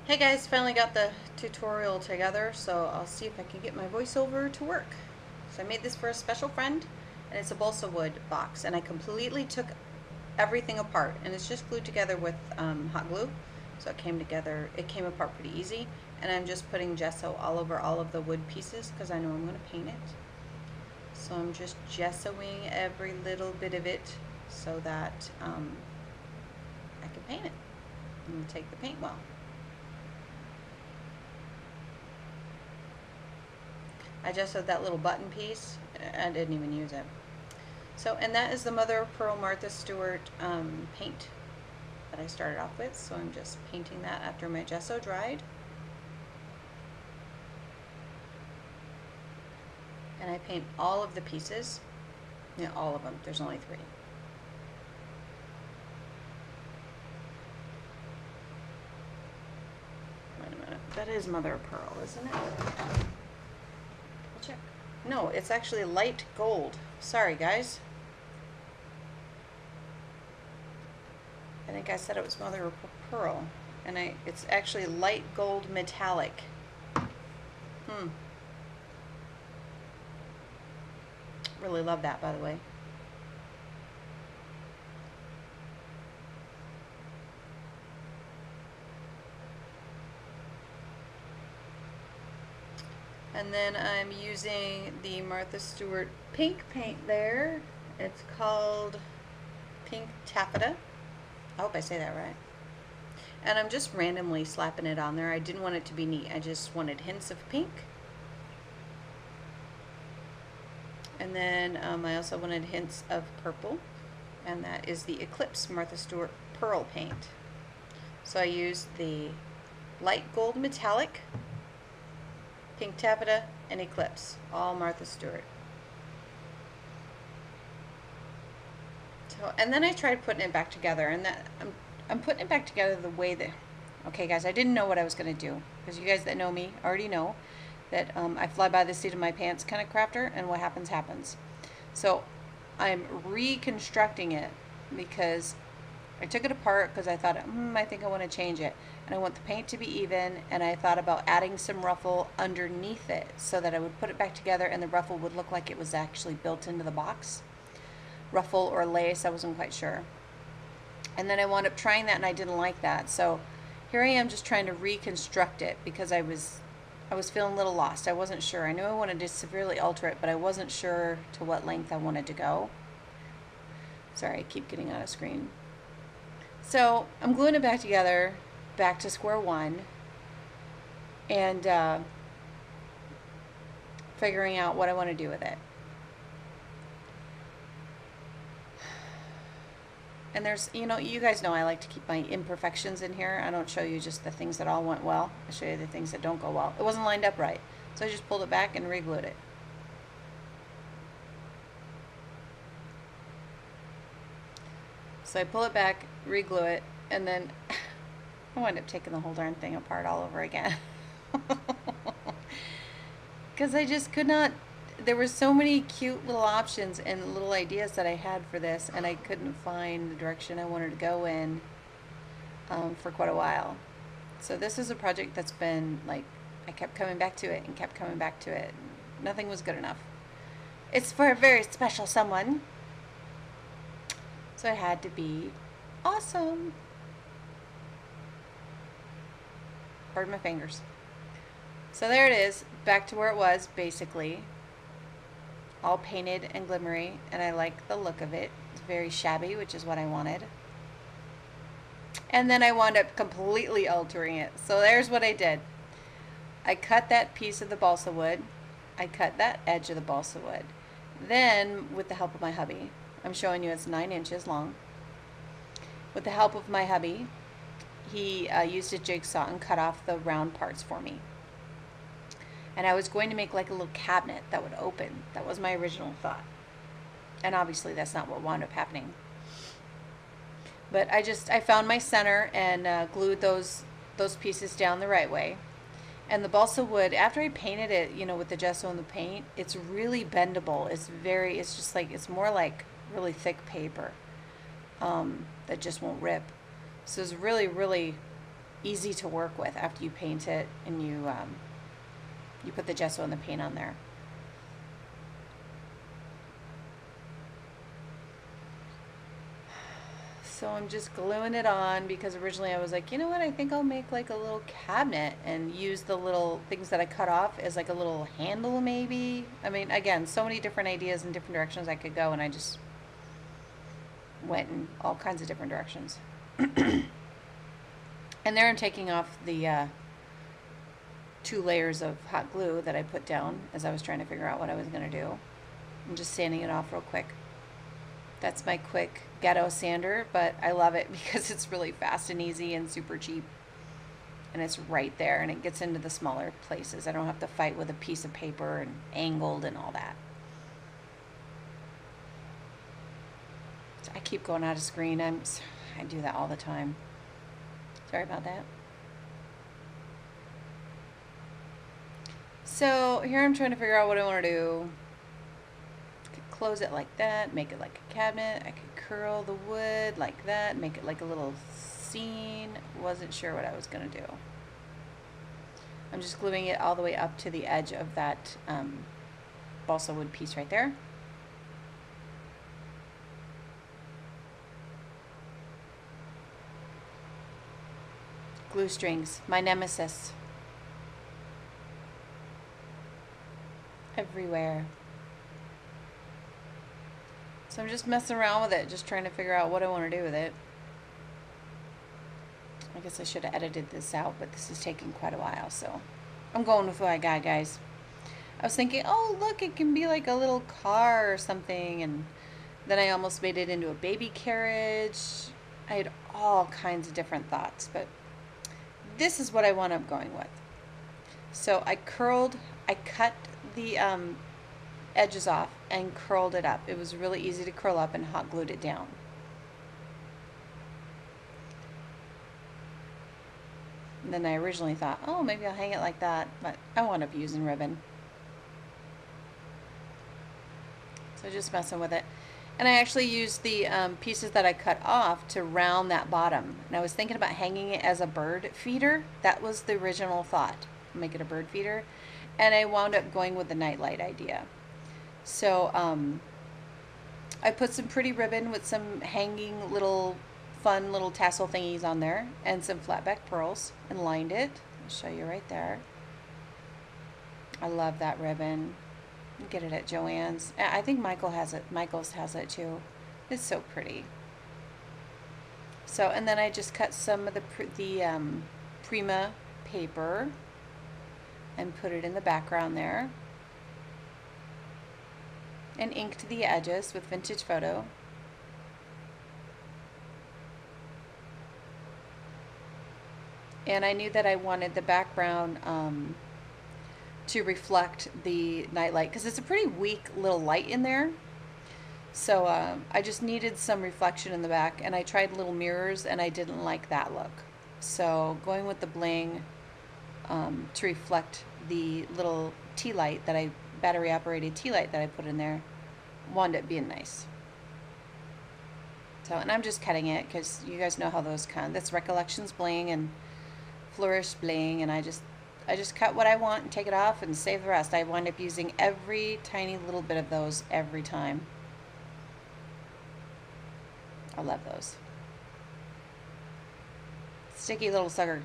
Hey guys, finally got the tutorial together, so I'll see if I can get my voiceover to work. So I made this for a special friend, and it's a balsa wood box, and I completely took everything apart, and it's just glued together with hot glue, so it came apart pretty easy, and I'm just putting gesso all over all of the wood pieces because I know I'm going to paint it. So I'm just gessoing every little bit of it so that I can paint it and take the paint well. I just had that little button piece. I didn't even use it. So, and that is the Mother of Pearl Martha Stewart paint that I started off with. So I'm just painting that after my gesso dried. And I paint all of the pieces. Yeah, all of them. There's only 3. Wait a minute. That is Mother of Pearl, isn't it? Check. No, it's actually light gold. Sorry, guys. I think I said it was Mother of Pearl, and it's actually light gold metallic. Really love that, by the way. And then I'm using the Martha Stewart pink paint there. It's called Pink Taffeta. I hope I say that right. And I'm just randomly slapping it on there. I didn't want it to be neat. I just wanted hints of pink. And then I also wanted hints of purple. And that is the Eclipse Martha Stewart Pearl paint. So I used the light gold metallic, Pink Taffeta, and Eclipse, all Martha Stewart. So, and then I tried putting it back together, and that I'm putting it back together the way that. Okay, guys, I didn't know what I was going to do, because you guys that know me already know that I fly by the seat of my pants kind of crafter, and what happens happens. So I'm reconstructing it because I took it apart because I thought, I think I want to change it. And I want the paint to be even, and I thought about adding some ruffle underneath it so that I would put it back together and the ruffle would look like it was actually built into the box. Ruffle or lace, I wasn't quite sure. And then I wound up trying that and I didn't like that. So here I am just trying to reconstruct it because I was feeling a little lost. I wasn't sure. I knew I wanted to severely alter it, but I wasn't sure to what length I wanted to go. Sorry, I keep getting out of screen. So I'm gluing it back together, back to square one, and figuring out what I want to do with it. And there's, you guys know I like to keep my imperfections in here. I don't show you just the things that all went well. I show you the things that don't go well. It wasn't lined up right, so I just pulled it back and re-glued it. So I pull it back, re-glue it, and then I wind up taking the whole darn thing apart all over again. Because I just could not, there were so many cute little options and little ideas that I had for this, and I couldn't find the direction I wanted to go in for quite a while. So this is a project that's been like, I kept coming back to it and kept coming back to it. Nothing was good enough. It's for a very special someone. So it had to be awesome. Pardon my fingers. So there it is, back to where it was, basically. All painted and glimmery, and I like the look of it. It's very shabby, which is what I wanted. And then I wound up completely altering it. So there's what I did. I cut that piece of the balsa wood. I cut that edge of the balsa wood. Then, with the help of my hubby, I'm showing you it's 9 inches long. With the help of my hubby, he used a jigsaw and cut off the round parts for me. And I was going to make like a little cabinet that would open. That was my original thought. And obviously that's not what wound up happening. But I found my center and glued those pieces down the right way. And the balsa wood, after I painted it, with the gesso and the paint, it's really bendable. It's just like, it's more like really thick paper that just won't rip. So it's really, really easy to work with after you paint it and you put the gesso and the paint on there. So I'm just gluing it on because originally I was like, you know what, I think I'll make like a little cabinet and use the little things that I cut off as like a little handle maybe. I mean, again, so many different ideas and different directions I could go, and I just went in all kinds of different directions. And there I'm taking off the 2 layers of hot glue that I put down as I was trying to figure out what I was going to do. I'm just sanding it off real quick. That's my quick ghetto sander, but I love it because it's really fast and easy and super cheap. And it's right there, and it gets into the smaller places. I don't have to fight with a piece of paper and angled and all that. So I keep going out of screen. I do that all the time. Sorry about that. So here I'm trying to figure out what I want to do. Close it like that, make it like a cabinet. I could curl the wood like that, make it like a little scene. Wasn't sure what I was going to do. I'm just gluing it all the way up to the edge of that balsa wood piece right there. Glue strings, my nemesis. Everywhere. So I'm just messing around with it, just trying to figure out what I want to do with it. I guess I should have edited this out, but this is taking quite a while, so I'm going with what I got, guys. I was thinking, oh, look, it can be like a little car or something, and then I almost made it into a baby carriage. I had all kinds of different thoughts, but this is what I wound up going with. So I cut the edges off and curled it up. It was really easy to curl up, and hot glued it down. And then I originally thought, oh, maybe I'll hang it like that, but I wound up using ribbon. So just messing with it. And I actually used the pieces that I cut off to round that bottom. And I was thinking about hanging it as a bird feeder. That was the original thought, make it a bird feeder. And I wound up going with the Nightlight idea. So I put some pretty ribbon with some hanging little fun little tassel thingies on there and some flat back pearls and lined it. I'll show you right there. I love that ribbon. You get it at Joann's. I think Michael's has it too. It's so pretty. So, and then I just cut some of the Prima paper and put it in the background there. And inked the edges with Vintage Photo. And I knew that I wanted the background to reflect the Nightlight because it's a pretty weak little light in there. So I just needed some reflection in the back, and I tried little mirrors and I didn't like that look. So going with the bling to reflect the little tea light that battery operated tea light that I put in there wound up being nice. So, and I'm just cutting it because you guys know how those that's Recollections bling and Flourish bling, and I just cut what I want and take it off and save the rest. I wind up using every tiny little bit of those every time. I love those. Sticky little sucker.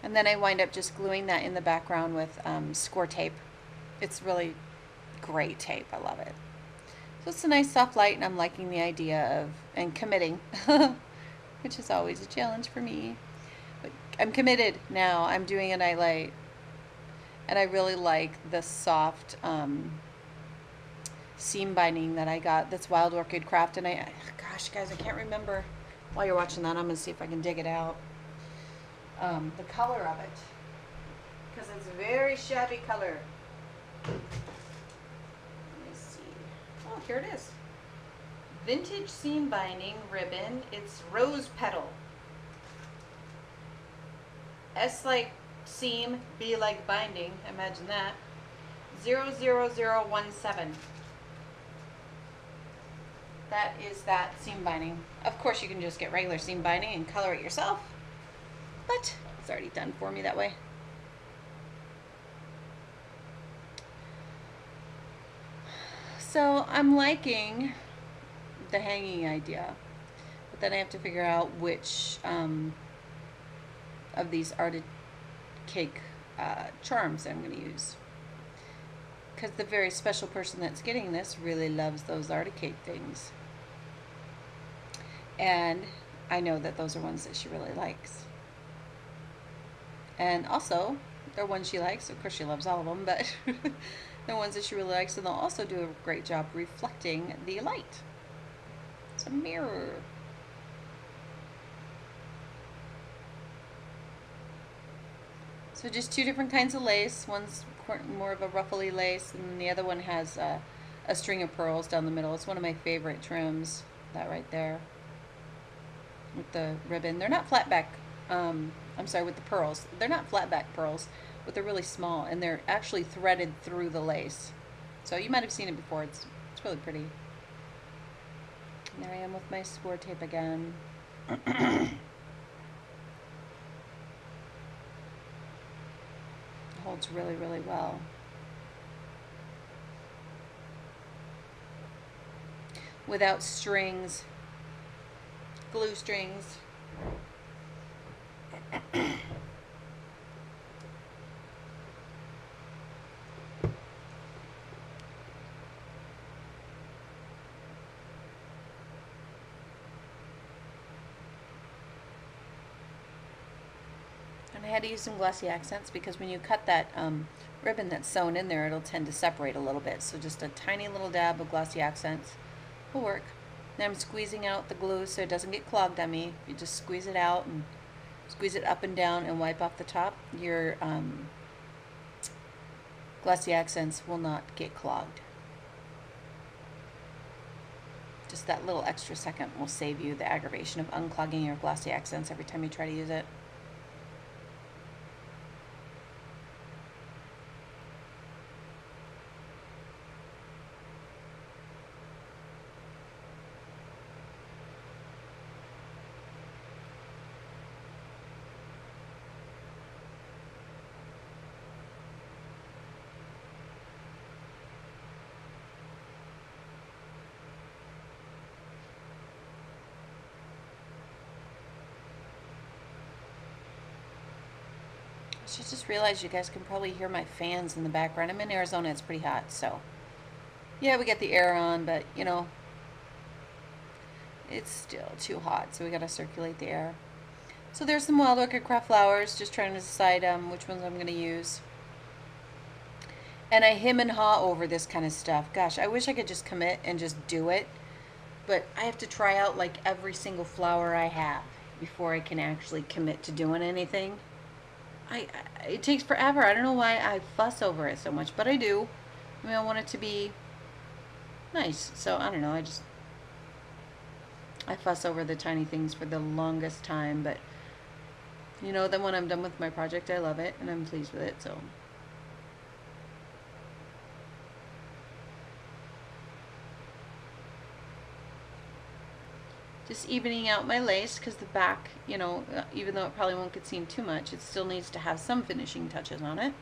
And then I wind up just gluing that in the background with score tape. It's really great tape. I love it. So it's a nice soft light, and I'm liking the idea of, and committing, which is always a challenge for me. But I'm committed now. I'm doing a Nightlight, and I really like the soft seam binding that I got. That's Wild Orchid Craft, and gosh, guys, I can't remember. While you're watching that, I'm gonna see if I can dig it out. The color of it, because it's a very shabby color. Let me see. Oh, here it is. Vintage seam binding ribbon. It's rose petal. S like seam be like binding. Imagine that. 00017. That is that seam binding. Of course, you can just get regular seam binding and color it yourself, but it's already done for me that way. So I'm liking the hanging idea, but then I have to figure out which of these Arctic cake charms I'm going to use, because the very special person that's getting this really loves those Arctic cake things, and I know that those are ones that she really likes. And also, they're ones she likes. Of course, she loves all of them, but they're ones that she really likes, and they'll also do a great job reflecting the light. It's a mirror. So just two different kinds of lace. One's more of a ruffly lace, and the other one has a string of pearls down the middle. It's one of my favorite trims, that right there, with the ribbon. They're not flat back. I'm sorry, with the pearls. They're not flat back pearls, but they're really small, and they're actually threaded through the lace. So you might have seen it before. It's really pretty. And there I am with my score tape again. Holds really, really well. Without strings, glue strings. And I had to use some glossy accents because when you cut that ribbon that's sewn in there, it'll tend to separate a little bit. So just a tiny little dab of glossy accents will work. Now I'm squeezing out the glue so it doesn't get clogged on me. You just squeeze it out and squeeze it up and down and wipe off the top. Your glossy accents will not get clogged. Just that little extra second will save you the aggravation of unclogging your glossy accents every time you try to use it. I just realized you guys can probably hear my fans in the background. I'm in Arizona, it's pretty hot, so yeah, we get the air on, but you know, it's still too hot, so we gotta circulate the air. So there's some Wild Orchid Craft flowers, just trying to decide which ones I'm gonna use. And I hem and haw over this kind of stuff. Gosh, I wish I could just commit and just do it, but I have to try out like every single flower I have before I can actually commit to doing anything. It takes forever. I don't know why I fuss over it so much, but I do. I mean, I want it to be nice. So I don't know. I fuss over the tiny things for the longest time, but you know, then when I'm done with my project, I love it and I'm pleased with it. So just evening out my lace, because the back, you know, even though it probably won't get seen too much, it still needs to have some finishing touches on it.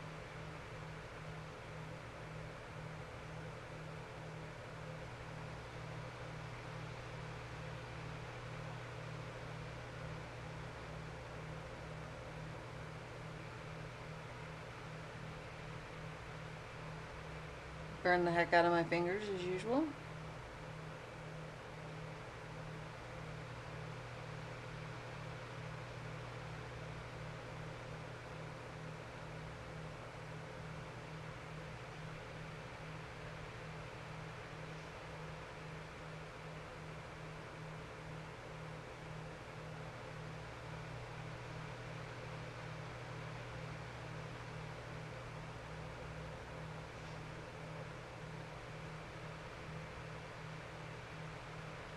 Burn the heck out of my fingers as usual.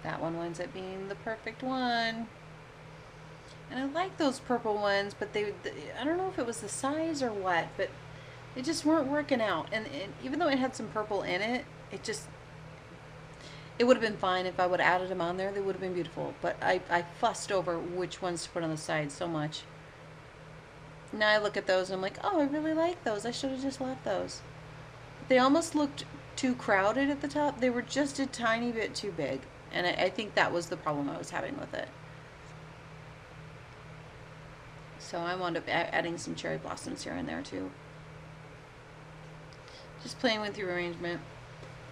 That one winds up being the perfect one. And I like those purple ones, but I don't know if it was the size or what, but they just weren't working out. And even though it had some purple in it, it would have been fine if I would have added them on there. They would have been beautiful. But I fussed over which ones to put on the side so much. Now I look at those and I'm like, oh, I really like those. I should have just left those. They almost looked too crowded at the top. They were just a tiny bit too big. And I think that was the problem I was having with it. So I wound up adding some cherry blossoms here and there too. Just playing with the arrangement.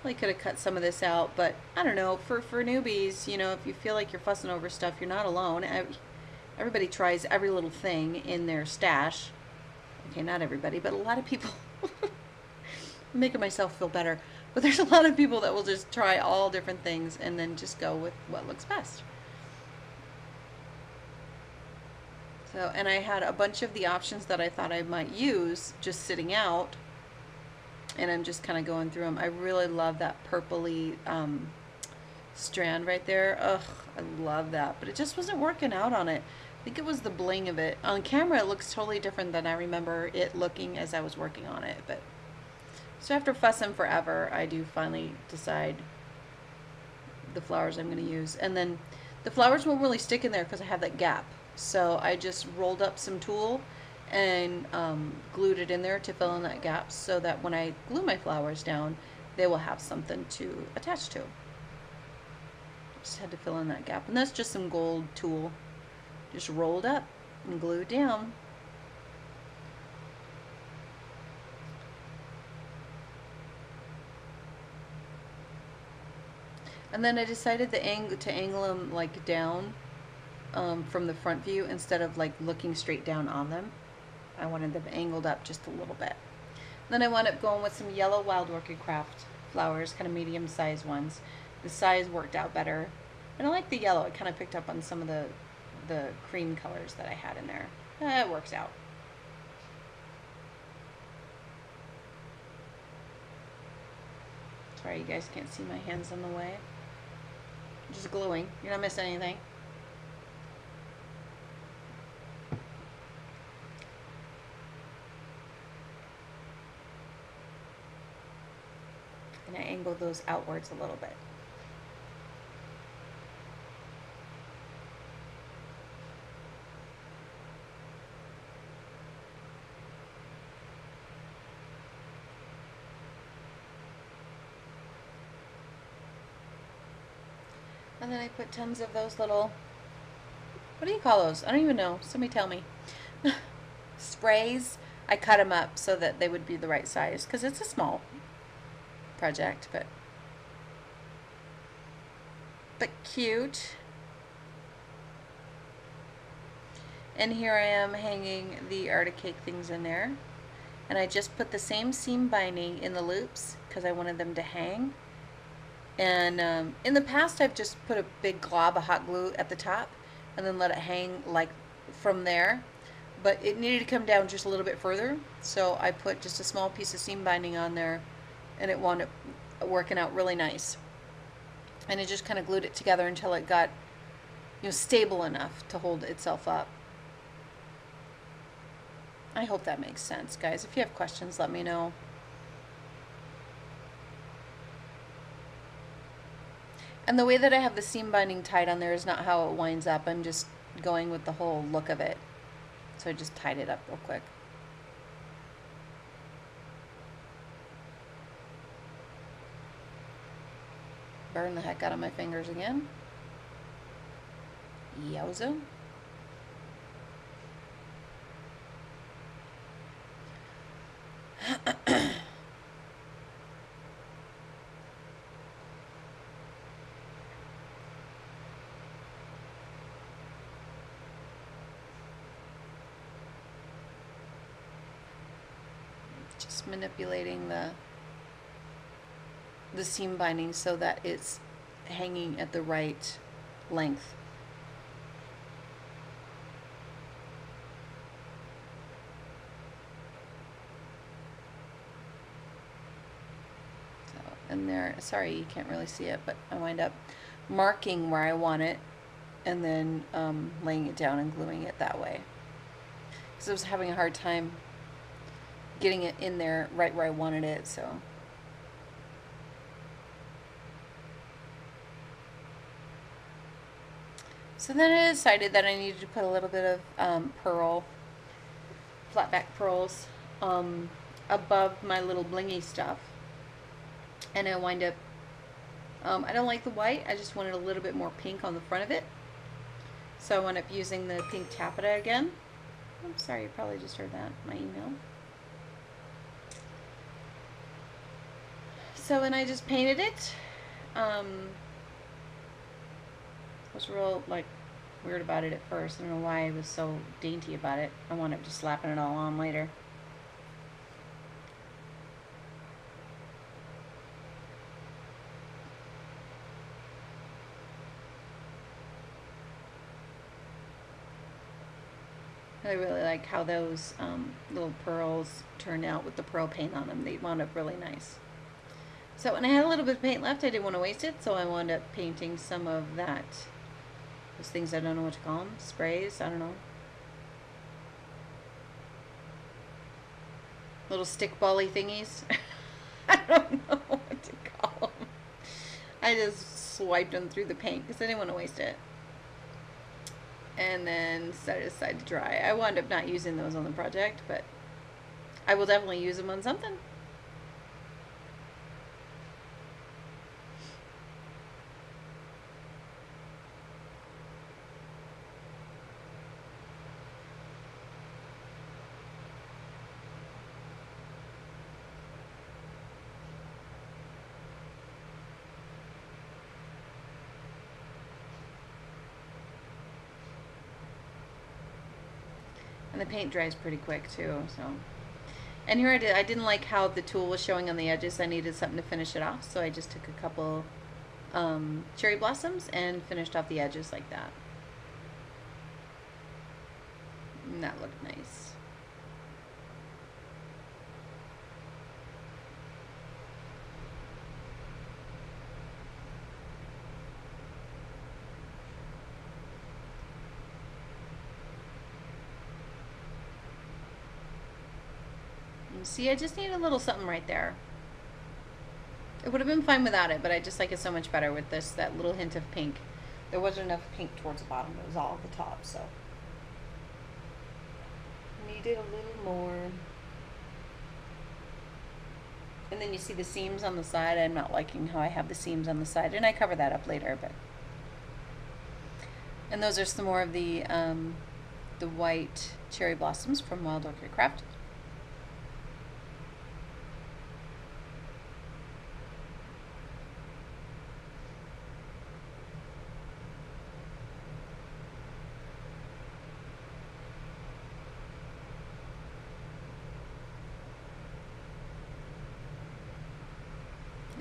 I could have cut some of this out, but I don't know. For newbies, you know, if you feel like you're fussing over stuff, you're not alone. Everybody tries every little thing in their stash. Okay, not everybody, but a lot of people. I'm making myself feel better. But there's a lot of people that will just try all different things and then just go with what looks best. So, and I had a bunch of the options that I thought I might use just sitting out. And I'm just kind of going through them. I really love that purpley strand right there. Ugh, I love that. But it just wasn't working out on it. I think it was the bling of it. On camera, it looks totally different than I remember it looking as I was working on it. But so after fussing forever, I do finally decide the flowers I'm going to use. And then the flowers won't really stick in there because I have that gap. So I just rolled up some tulle and glued it in there to fill in that gap so that when I glue my flowers down, they will have something to attach to. Just had to fill in that gap. And that's just some gold tulle. Just rolled up and glued down. And then I decided to angle them like down from the front view instead of like looking straight down on them. I wanted them angled up just a little bit. Then I wound up going with some yellow Wild Orchid Craft flowers, kind of medium sized ones. The size worked out better. And I like the yellow. It kind of picked up on some of the cream colors that I had in there. It works out. Sorry you guys can't see my hands in the way. Just gluing. You're not missing anything. And I angle those outwards a little bit. And then I put tons of those little, what do you call those? I don't even know. Somebody tell me. Sprays. I cut them up so that they would be the right size because it's a small project, but cute. And here I am hanging the Arctic Cake things in there. And I just put the same seam binding in the loops because I wanted them to hang. And in the past I've just put a big glob of hot glue at the top and then let it hang like from there. But it needed to come down just a little bit further. So I put just a small piece of seam binding on there and it wound up working out really nice. And it just kind of glued it together until it got, you know, stable enough to hold itself up. I hope that makes sense, guys. If you have questions, let me know. And the way that I have the seam binding tied on there is not how it winds up. I'm just going with the whole look of it. So I just tied it up real quick. Burn the heck out of my fingers again. Yowza. Just manipulating the seam binding so that it's hanging at the right length. So, and there, sorry you can't really see it, but I wind up marking where I want it and then laying it down and gluing it that way. Because I was having a hard time getting it in there right where I wanted it, so. So then I decided that I needed to put a little bit of pearl, flat back pearls, above my little blingy stuff. And I wind up, I don't like the white, I just wanted a little bit more pink on the front of it. So I wound up using the pink taffeta again. I'm sorry, you probably just heard that, my email. So, and I just painted it. I was real, like, weird about it at first. I don't know why I was so dainty about it. I wound up just slapping it all on later. I really like how those little pearls turned out with the pearl paint on them. They wound up really nice. So when I had a little bit of paint left, I didn't want to waste it, so I wound up painting some of that. Those things, I don't know what to call them. Sprays, I don't know. Little stick bally thingies. I don't know what to call them. I just swiped them through the paint because I didn't want to waste it. And then set it aside to dry. I wound up not using those on the project, but I will definitely use them on something. And the paint dries pretty quick too, so. And here I didn't like how the tool was showing on the edges. I needed something to finish it off, so I just took a couple cherry blossoms and finished off the edges like that. And that looked nice. See, I just need a little something right there. It would have been fine without it, but I just like it so much better with this, that little hint of pink. There wasn't enough pink towards the bottom, it was all at the top, so. Needed a little more. And then you see the seams on the side. I'm not liking how I have the seams on the side, and I cover that up later, but. And those are some more of the white cherry blossoms from Wild Orchid Craft.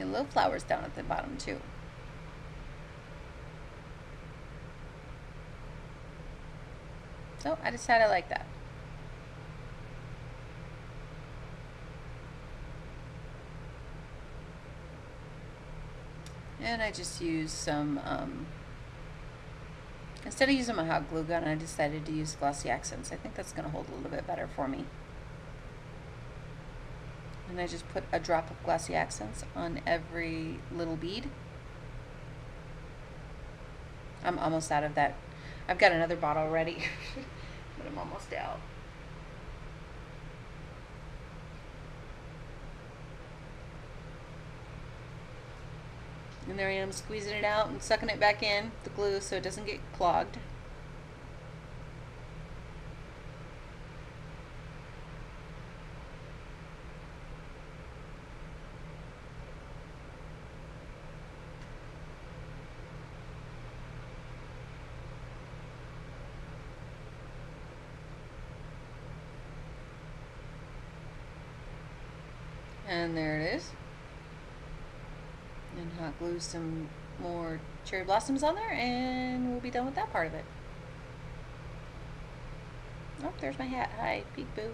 And little flowers down at the bottom too. So I decided I like that. And I just used some, instead of using my hot glue gun, I decided to use glossy accents. I think that's going to hold a little bit better for me. And I just put a drop of glossy accents on every little bead. I'm almost out of that. I've got another bottle ready, but I'm almost out. And there I am, squeezing it out and sucking it back in, the glue, so it doesn't get clogged. And there it is. And hot glue some more cherry blossoms on there, and we'll be done with that part of it. Oh, there's my hat. Hi, peekaboo.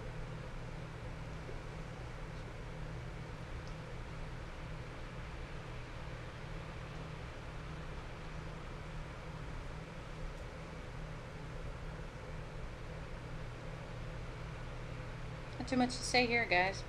Not too much to say here, guys.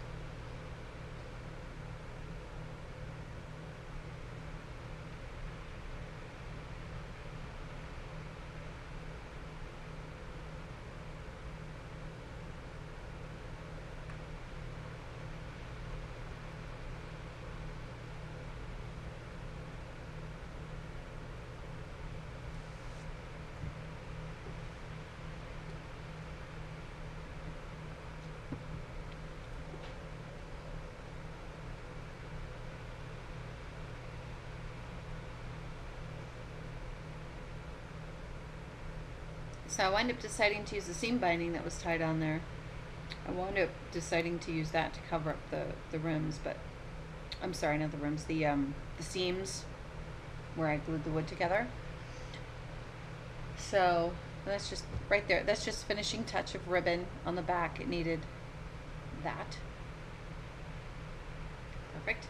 So I wound up deciding to use the seam binding that was tied on there. I wound up deciding to use that to cover up the rims, but I'm sorry, not the rims, the seams where I glued the wood together. So that's just right there. That's just finishing touch of ribbon on the back. It needed that. Perfect.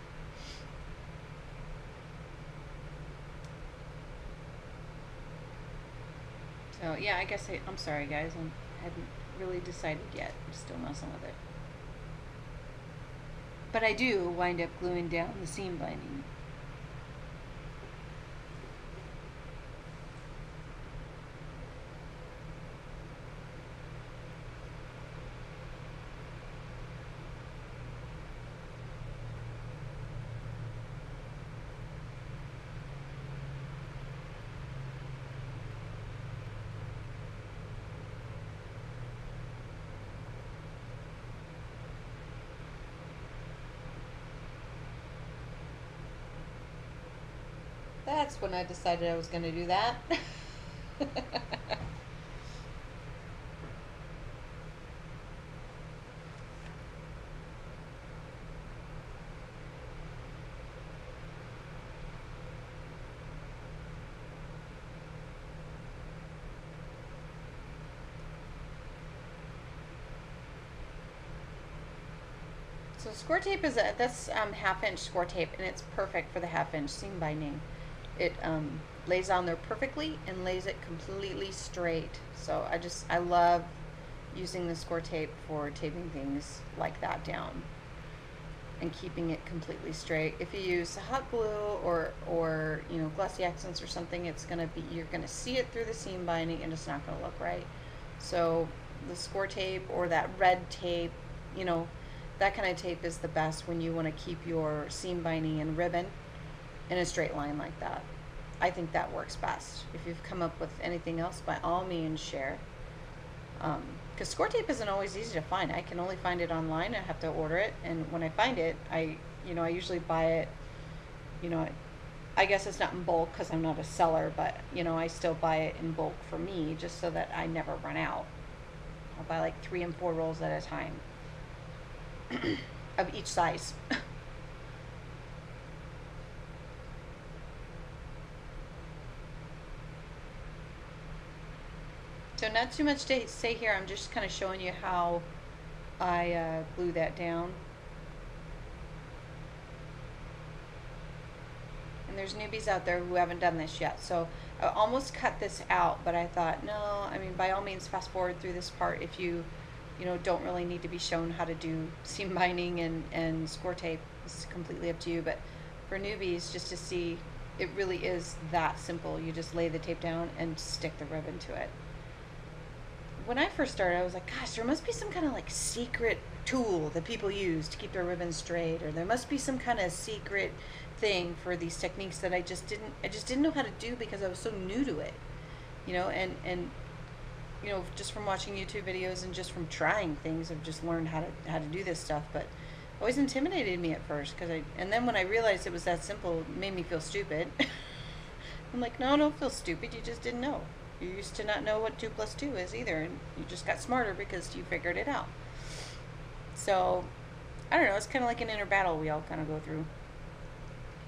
So yeah, I guess I'm sorry guys, I hadn't really decided yet. I'm still messing with it. But I do wind up gluing down the seam binding. That's when I decided I was going to do that. So score tape is that's 1/2 inch score tape, and it's perfect for the 1/2 inch seam binding. It lays on there perfectly and lays it completely straight. So I love using the score tape for taping things like that down and keeping it completely straight. If you use hot glue or you know, glossy accents or something, you're gonna see it through the seam binding and it's not gonna look right. So the score tape or that red tape, you know, that kind of tape is the best when you want to keep your seam binding and ribbon in a straight line like that. I think that works best. If you've come up with anything else, by all means share. Because score tape isn't always easy to find. I can only find it online. I have to order it, and when I find it, I usually buy it. You know, I guess it's not in bulk because I'm not a seller, but you know, I still buy it in bulk for me just so that I never run out. I'll buy like 3 and 4 rolls at a time of each size. So not too much to say here. I'm just kind of showing you how I glue that down. And there's newbies out there who haven't done this yet. So I almost cut this out, but I thought, no, I mean, by all means, fast forward through this part if you don't really need to be shown how to do seam binding and score tape. It's completely up to you. But for newbies, just to see, it really is that simple. You just lay the tape down and stick the ribbon to it. When I first started, I was like, gosh, there must be some kind of like secret tool that people use to keep their ribbons straight, or there must be some kind of secret thing for these techniques that I just didn't know how to do because I was so new to it, and just from watching YouTube videos and just from trying things, I've just learned how to do this stuff. But it always intimidated me at first and then when I realized it was that simple, it made me feel stupid. I'm like, no, don't feel stupid. You just didn't know. You used to not know what 2 + 2 is either, and you just got smarter because you figured it out. So, I don't know, it's kind of like an inner battle we all kind of go through,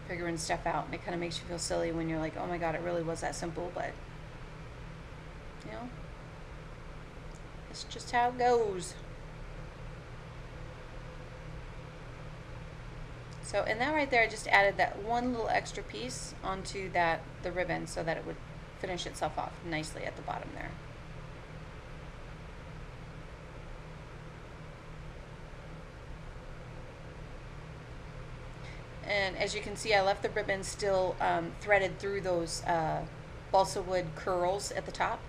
figuring stuff out, and it kind of makes you feel silly when you're like, oh my god, it really was that simple, but, it's just how it goes. So, and that right there, I just added that one little extra piece onto the ribbon so that it would finish itself off nicely at the bottom there. And as you can see, I left the ribbon still threaded through those balsa wood curls at the top.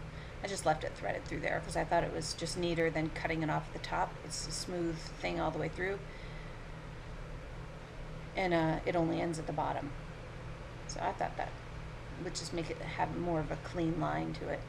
I just left it threaded through there because I thought it was just neater than cutting it off at the top. It's a smooth thing all the way through. And it only ends at the bottom. So I thought that would just make it have more of a clean line to it.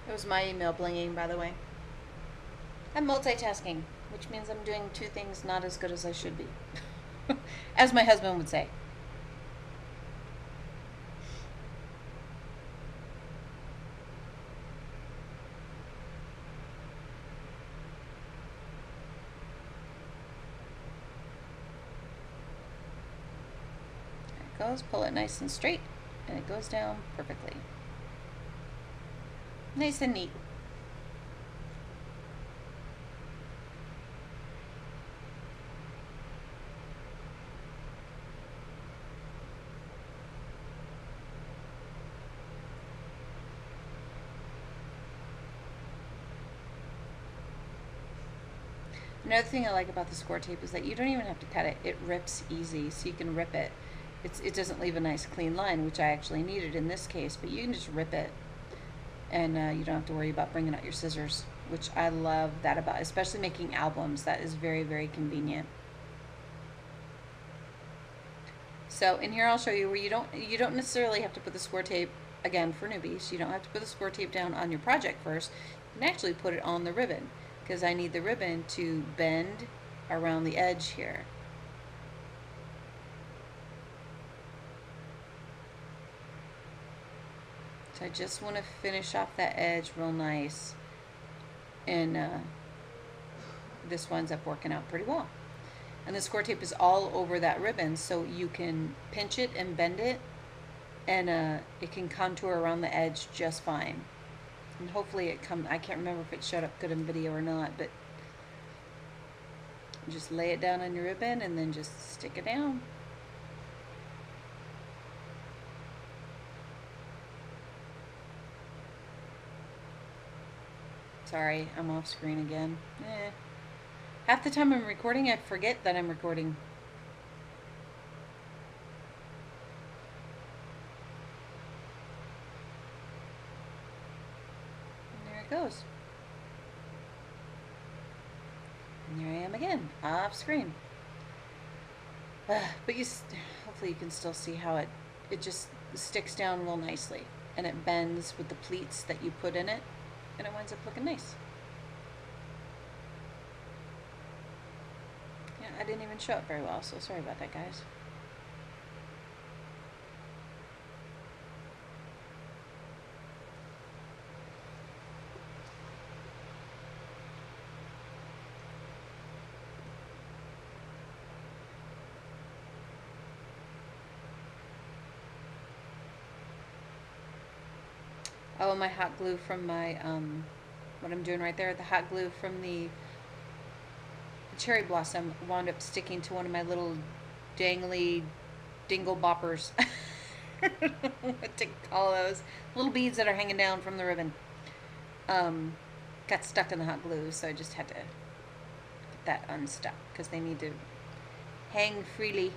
It was my email blinging, by the way. I'm multitasking, which means I'm doing two things not as good as I should be. As my husband would say. There it goes. Pull it nice and straight, and it goes down perfectly. Nice and neat. Another thing I like about the score tape is that you don't even have to cut it. It rips easy, so you can rip it. It doesn't leave a nice clean line, which I actually needed in this case, but you can just rip it. And you don't have to worry about bringing out your scissors, which I love that about, especially making albums. That is very, very convenient. So in here I'll show you where you don't necessarily have to put the score tape, again for newbies, you don't have to put the score tape down on your project first. You can actually put it on the ribbon, because I need the ribbon to bend around the edge here. So I just want to finish off that edge real nice, and this winds up working out pretty well. And the score tape is all over that ribbon, so you can pinch it and bend it, and it can contour around the edge just fine. And hopefully I can't remember if it showed up good in video or not, but just lay it down on your ribbon and then just stick it down. Sorry, I'm off screen again. Half the time I'm recording, I forget that I'm recording. And there it goes. And there I am again, off screen. But hopefully you can still see how it just sticks down real nicely, and it bends with the pleats that you put in it, and it winds up looking nice. Yeah, I didn't even show it very well, so sorry about that, guys. Oh, my hot glue from my, what I'm doing right there, the hot glue from the cherry blossom wound up sticking to one of my little dangly dingle boppers. I don't know what to call those. Little beads that are hanging down from the ribbon. Got stuck in the hot glue, so I just had to get that unstuck because they need to hang freely.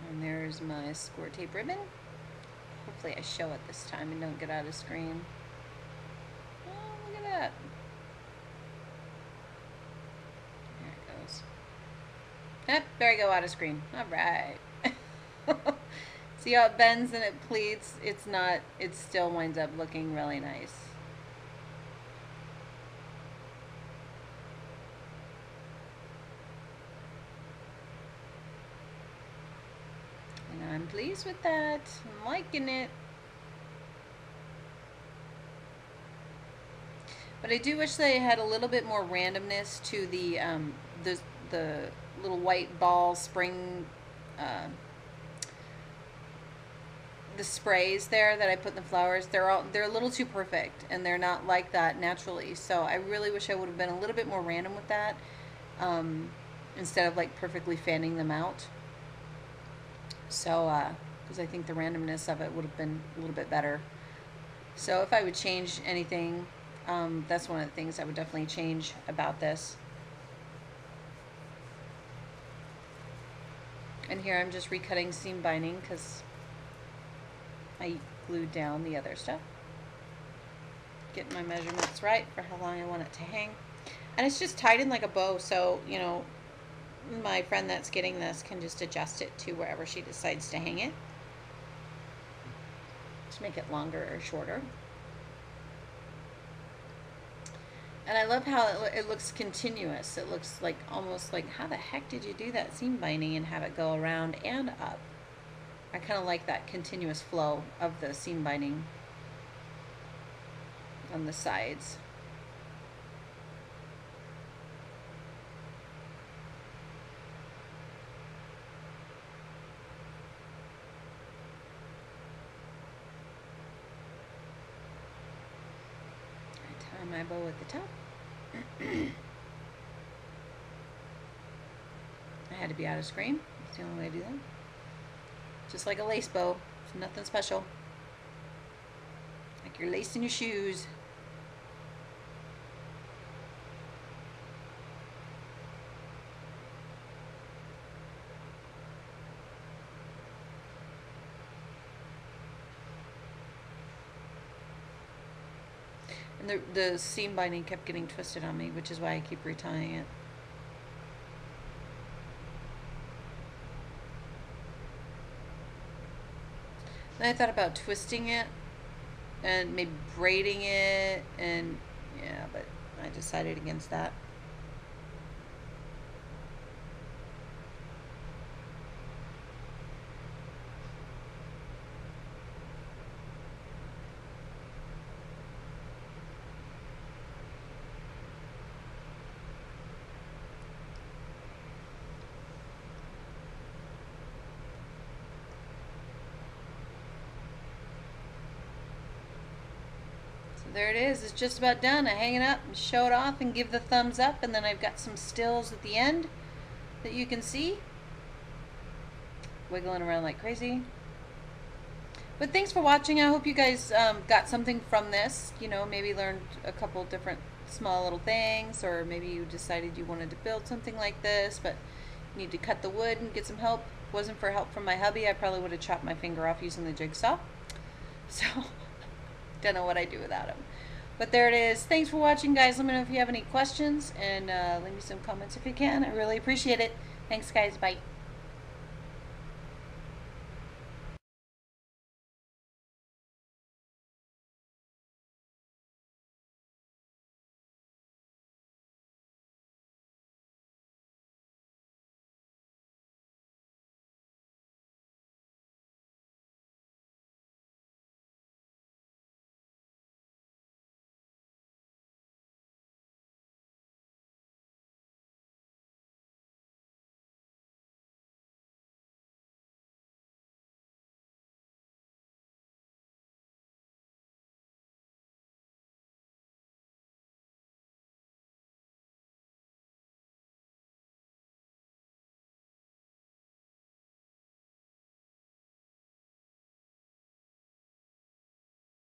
And there's my score tape ribbon. Hopefully I show it this time and don't get out of screen. Oh, look at that. There it goes. Yep, there I go, out of screen. Alright. See how it bends and it pleats? It still winds up looking really nice. pleased with that. I'm liking it. But I do wish they had a little bit more randomness to the little white ball spring, uh, the sprays there that I put in the flowers. They're a little too perfect, and they're not like that naturally. So I really wish I would have been a little bit more random with that, instead of like perfectly fanning them out. So because I think the randomness of it would have been a little bit better. So if I would change anything, that's one of the things I would definitely change about this. And here I'm just recutting seam binding because I glued down the other stuff. Getting my measurements right for how long I want it to hang. And it's just tied in like a bow, so, you know, my friend that's getting this can just adjust it to wherever she decides to hang it. To make it longer or shorter. And I love how it looks continuous. It looks like almost like, how the heck did you do that seam binding and have it go around and up? I kind of like that continuous flow of the seam binding on the sides. I tie my bow at the top. I had to be out of screen. That's the only way to do that. Just like a lace bow. It's nothing special. Like you're lacing your shoes. And the seam binding kept getting twisted on me, which is why I keep retying it. Then I thought about twisting it and maybe braiding it, and yeah, but I decided against that. There it is. It's just about done. I hang it up and show it off and give the thumbs up, and then I've got some stills at the end that you can see wiggling around like crazy. But thanks for watching. I hope you guys got something from this. You know, maybe learned a couple different small little things, or maybe you decided you wanted to build something like this, but you need to cut the wood and get some help. If it wasn't for help from my hubby, I probably would have chopped my finger off using the jigsaw. So don't know what I'd do without him. But there it is. Thanks for watching, guys. Let me know if you have any questions, and leave me some comments if you can. I really appreciate it. Thanks, guys. Bye.